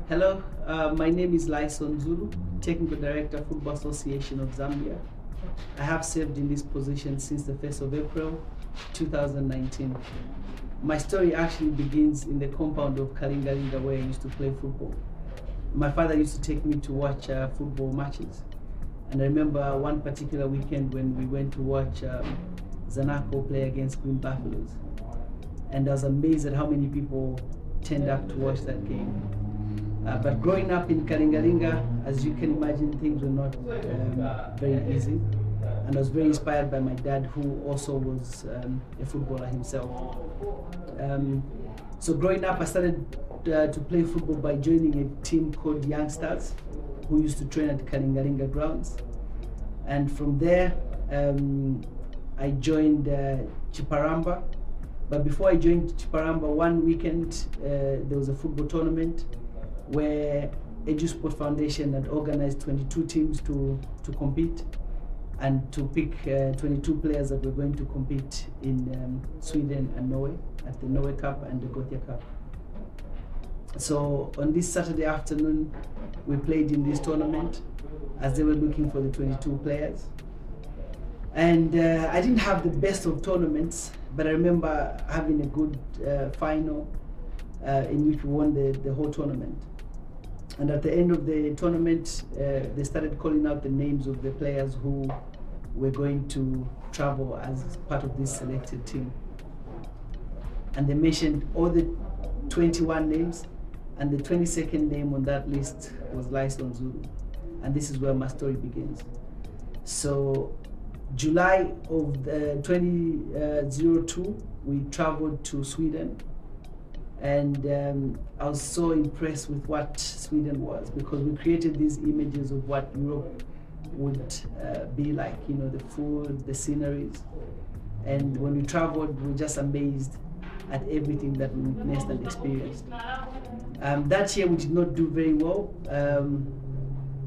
Hello, my name is Lyson Zulu, Technical Director, Football Association of Zambia. I have served in this position since the 1st of April 2019. My story actually begins in the compound of Kalingalinga where I used to play football. My father used to take me to watch football matches. And I remember one particular weekend when we went to watch Zanaco play against Green Buffaloes. And I was amazed at how many people turned up to watch that game. But growing up in Kalingalinga, as you can imagine, things were not very easy. And I was very inspired by my dad, who also was a footballer himself. So growing up, I started to play football by joining a team called Youngsters, who used to train at Kalingalinga grounds. And from there, I joined Chiparamba. But before I joined Chiparamba, one weekend, there was a football tournament where EduSport Foundation had organized 22 teams to compete and to pick 22 players that were going to compete in Sweden and Norway at the Norway Cup and the Gothia Cup. So on this Saturday afternoon, we played in this tournament as they were looking for the 22 players. And I didn't have the best of tournaments, but I remember having a good final in which we won the whole tournament. And at the end of the tournament, they started calling out the names of the players who were going to travel as part of this selected team. And they mentioned all the 21 names, and the 22nd name on that list was Lyson Zulu. And this is where my story begins. So July of 2002, we traveled to Sweden. And I was so impressed with what Sweden was, because we created these images of what Europe would be like, you know, the food, the sceneries. And when we traveled, we were just amazed at everything that we witnessed and experienced. That year we did not do very well.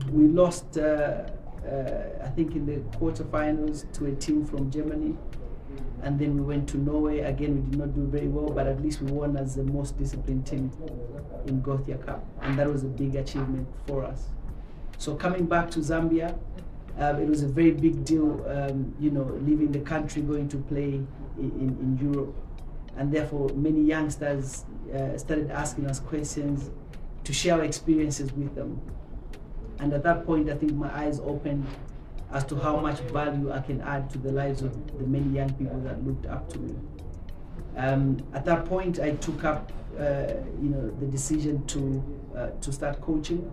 We lost, I think in the quarterfinals to a team from Germany. And then we went to Norway. Again, we did not do very well, but at least we won as the most disciplined team in Gothia Cup. And that was a big achievement for us. So coming back to Zambia, it was a very big deal, you know, leaving the country, going to play in Europe. And therefore, many youngsters started asking us questions to share our experiences with them. And at that point, I think my eyes opened as to how much value I can add to the lives of the many young people that looked up to me. At that point, I took up, you know, the decision to start coaching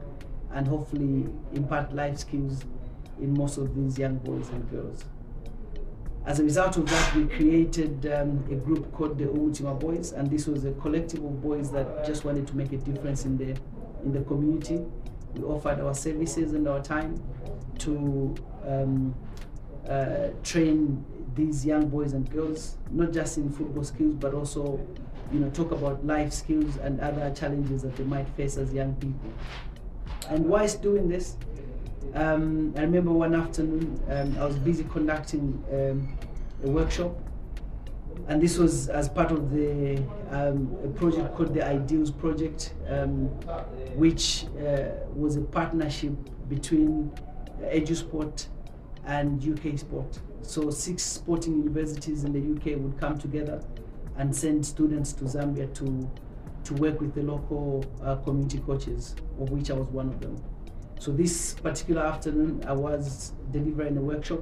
and hopefully impart life skills in most of these young boys and girls. As a result of that, we created a group called the Umutima Boys, and this was a collective of boys that just wanted to make a difference in the community. We offered our services and our time to train these young boys and girls, not just in football skills, but also, you know, talk about life skills and other challenges that they might face as young people. And whilst doing this, I remember one afternoon I was busy conducting a workshop, and this was as part of the a project called the Ideals Project, which was a partnership between EduSport and UK Sport. So 6 sporting universities in the UK would come together and send students to Zambia to work with the local community coaches, of which I was one of them. So this particular afternoon, I was delivering a workshop,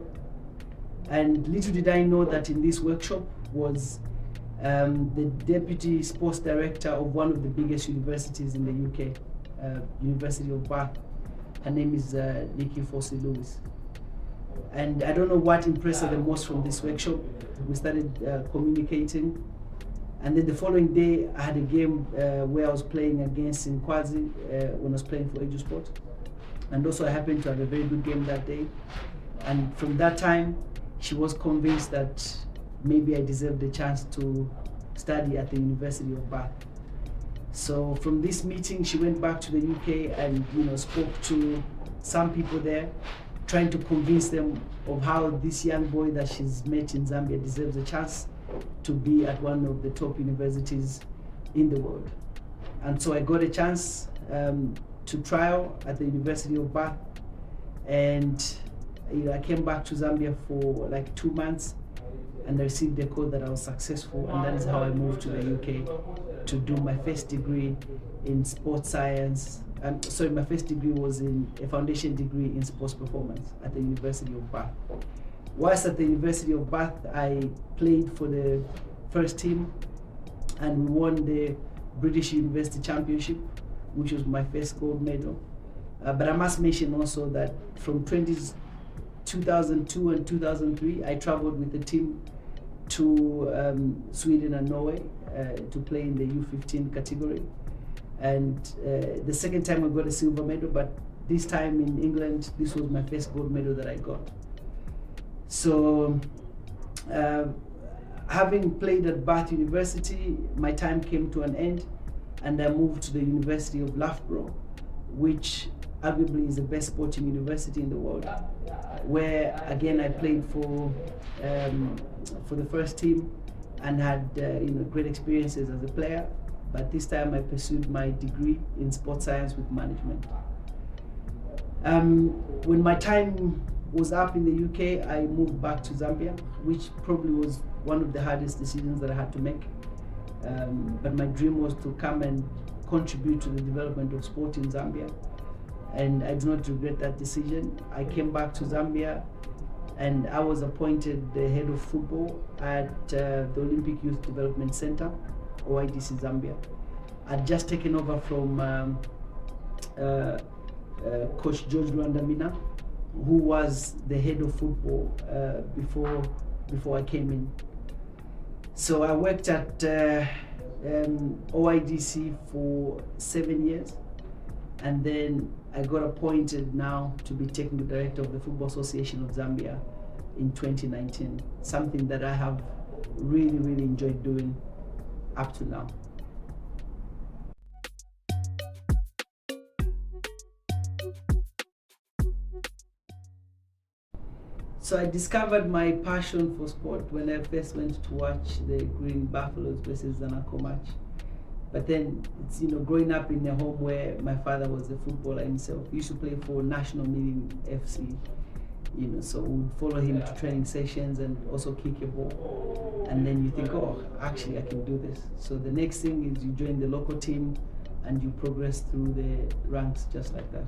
and little did I know that in this workshop was the deputy sports director of one of the biggest universities in the UK, University of Bath. Her name is Nikki Fossey Lewis. And I don't know what impressed her the most from this workshop. We started communicating. And then the following day, I had a game where I was playing against Nkwazi when I was playing for EduSport. And also I happened to have a very good game that day. And from that time, she was convinced that maybe I deserved the chance to study at the University of Bath. So from this meeting, she went back to the UK and, you know, spoke to some people there, trying to convince them of how this young boy that she's met in Zambia deserves a chance to be at one of the top universities in the world. And so I got a chance to trial at the University of Bath, and I came back to Zambia for like 2 months, and I received a call that I was successful, and that is how I moved to the UK to do my first degree in sports science. Sorry, my first degree was in a foundation degree in sports performance at the University of Bath. Whilst at the University of Bath, I played for the first team, and we won the British University Championship, which was my first gold medal. But I must mention also that from 2002 and 2003, I traveled with the team to Sweden and Norway to play in the U15 category. And the second time I got a silver medal, but this time in England, this was my first gold medal that I got. So having played at Bath University, my time came to an end, and I moved to the University of Loughborough, which arguably is the best sporting university in the world, where again I played for the first team and had great experiences as a player. But this time I pursued my degree in sports science with management. When my time was up in the UK, I moved back to Zambia, which probably was one of the hardest decisions that I had to make. But my dream was to come and contribute to the development of sport in Zambia, and I do not regret that decision. I came back to Zambia, and I was appointed the head of football at the Olympic Youth Development Center, OIDC Zambia. I'd just taken over from Coach George Luandamina, who was the head of football before I came in. So I worked at OIDC for 7 years, and then I got appointed now to be technical director of the Football Association of Zambia in 2019, something that I have really, really enjoyed doing up to now. So I discovered my passion for sport when I first went to watch the Green Buffaloes versus Zanaco match. But then it's growing up in a home where my father was a footballer himself. He used to play for National Meeting FC. So we would follow him to training sessions and also kick a ball. And then you think, oh, actually I can do this. So the next thing is you join the local team and you progress through the ranks just like that.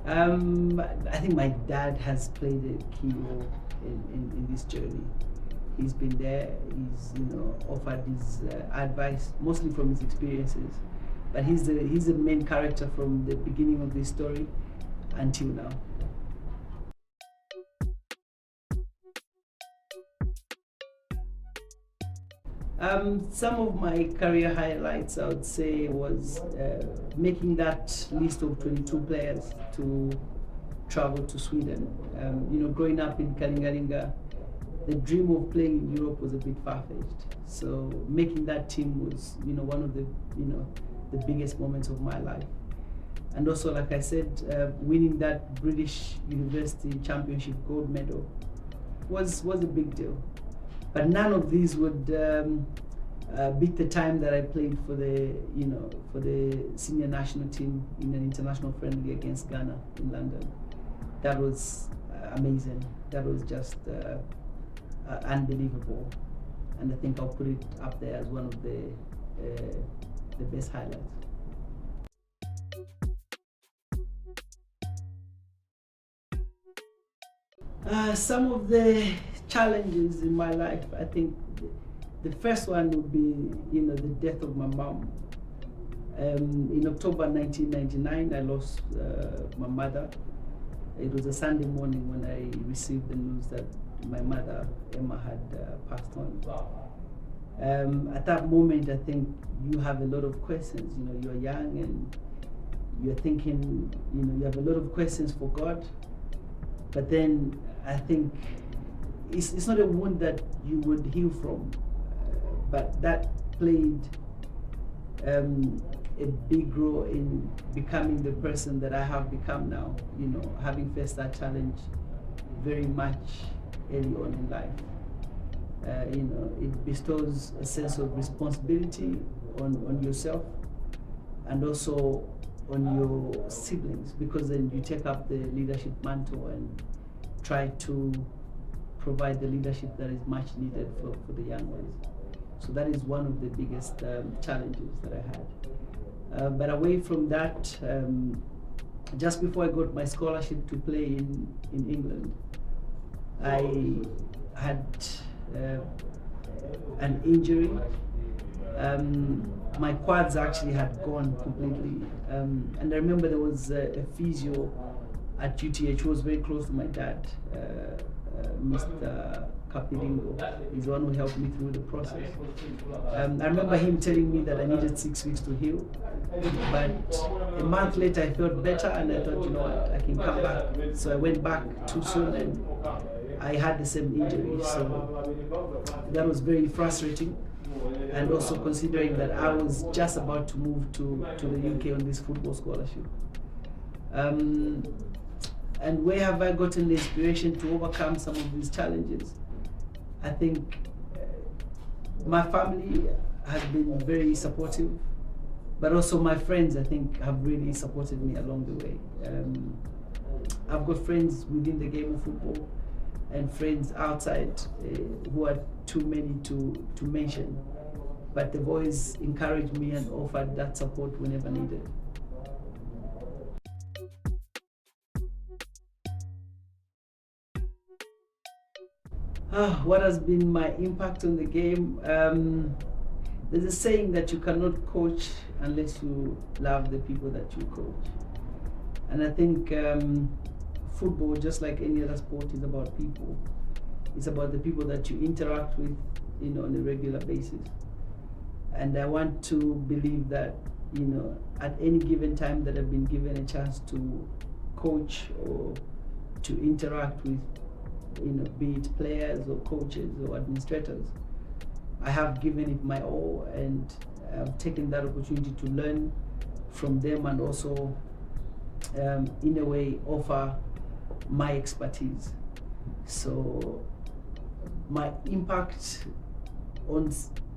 I think my dad has played a key role in this journey. He's been there, he's offered his advice, mostly from his experiences. But he's the main character from the beginning of this story until now. Some of my career highlights, I would say, was making that list of 22 players to travel to Sweden. Growing up in Kalingalinga, the dream of playing in Europe was a bit far-fetched. So making that team was, one of the biggest moments of my life. And also, like I said, winning that British University Championship gold medal was a big deal. But none of these would beat the time that I played for the senior national team in an international friendly against Ghana in London. That was amazing. That was just unbelievable, and I think I'll put it up there as one of the best highlights. Some of the challenges in my life, I think the first one would be, the death of my mom. In October 1999, I lost my mother. It was a Sunday morning when I received the news that my mother, Emma, had passed on. At that moment, I think you have a lot of questions. You're young and you're thinking, you have a lot of questions for God. But then I think it's not a wound that you would heal from, but that played a big role in becoming the person that I have become now, having faced that challenge very much early on in life. It bestows a sense of responsibility on yourself, and also on your siblings, because then you take up the leadership mantle and try to provide the leadership that is much needed for the young ones. So that is one of the biggest challenges that I had. But away from that, just before I got my scholarship to play in England, I had an injury. My quads actually had gone completely. And I remember there was a physio at UTH who was very close to my dad, Mr. Kapiringo. He's the one who helped me through the process. I remember him telling me that I needed 6 weeks to heal. But a month later, I felt better, and I thought, you know what, I can come back. So I went back too soon, and I had the same injury. So that was very frustrating. And also considering that I was just about to move to the UK on this football scholarship. And where have I gotten the inspiration to overcome some of these challenges? I think my family has been very supportive, but also my friends, I think, have really supported me along the way. I've got friends within the game of football and friends outside who are too many to mention, but they've always encouraged me and offered that support whenever needed. What has been my impact on the game? There's a saying that you cannot coach unless you love the people that you coach. And I think football, just like any other sport, is about people. It's about the people that you interact with, you know, on a regular basis. And I want to believe that, you know, at any given time that I've been given a chance to coach or to interact with, you know, be it players or coaches or administrators, I have given it my all, and I've taken that opportunity to learn from them and also, in a way, offer my expertise. So my impact on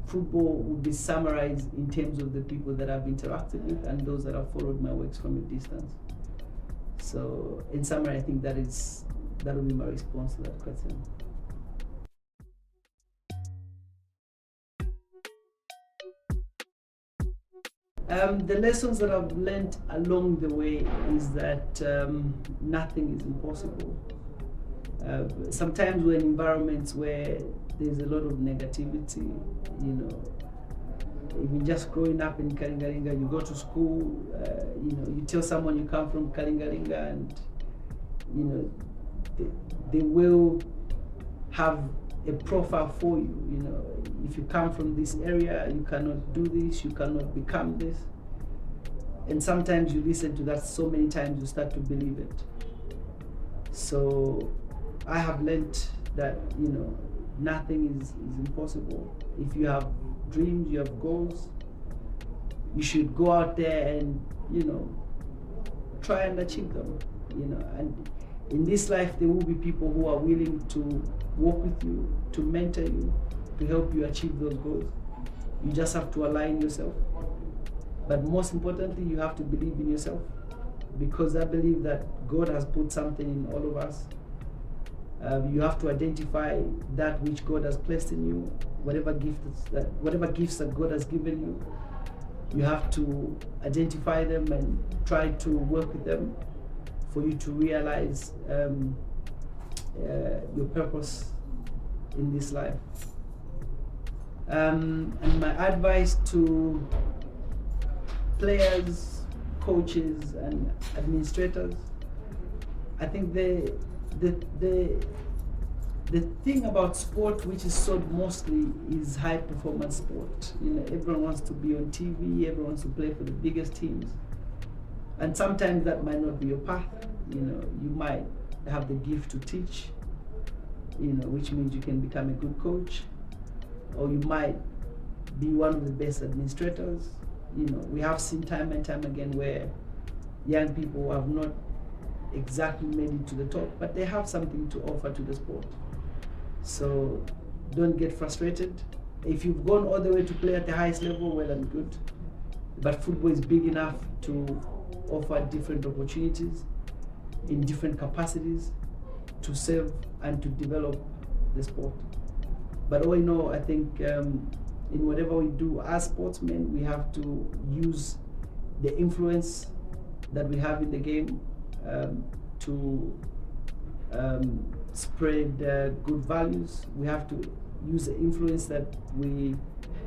football would be summarized in terms of the people that I've interacted with and those that have followed my works from a distance. So in summary, I think that will be my response to that question. The lessons that I've learned along the way is that nothing is impossible. Sometimes we're in environments where there's a lot of negativity, you know. Even just growing up in Kalingalinga, you go to school, you know, you tell someone you come from Kalingalinga, and you know, they will have a profile for you. You know, if you come from this area, you cannot do this, you cannot become this. And sometimes you listen to that so many times you start to believe it. So I have learned that, you know, nothing is impossible. If you have dreams, you have goals, you should go out there and, you know, try and achieve them. You know, and in this life there will be people who are willing to work with you, to mentor you, to help you achieve those goals. You just have to align yourself. But most importantly, you have to believe in yourself, because I believe that God has put something in all of us. You have to identify that which God has placed in you, whatever gifts that God has given you. You have to identify them and try to work with them for you to realize your purpose in this life. And my advice to players, coaches, and administrators, I think the thing about sport which is sold mostly is high performance sport. You know, everyone wants to be on TV, everyone wants to play for the biggest teams. And sometimes that might not be your path. You know, you might have the gift to teach, you know, which means you can become a good coach, or you might be one of the best administrators. You know, we have seen time and time again where young people have not exactly made it to the top, but they have something to offer to the sport. So don't get frustrated. If you've gone all the way to play at the highest level, well and good. but football is big enough to offer different opportunities in different capacities to serve and to develop the sport. But all in all, I think in whatever we do as sportsmen, we have to use the influence that we have in the game to spread good values. We have to use the influence that we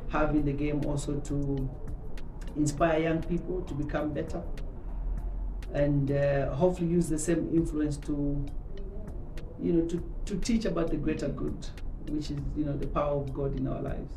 have in the game also to inspire young people to become better, and hopefully use the same influence to, to teach about the greater good, which is, the power of God in our lives.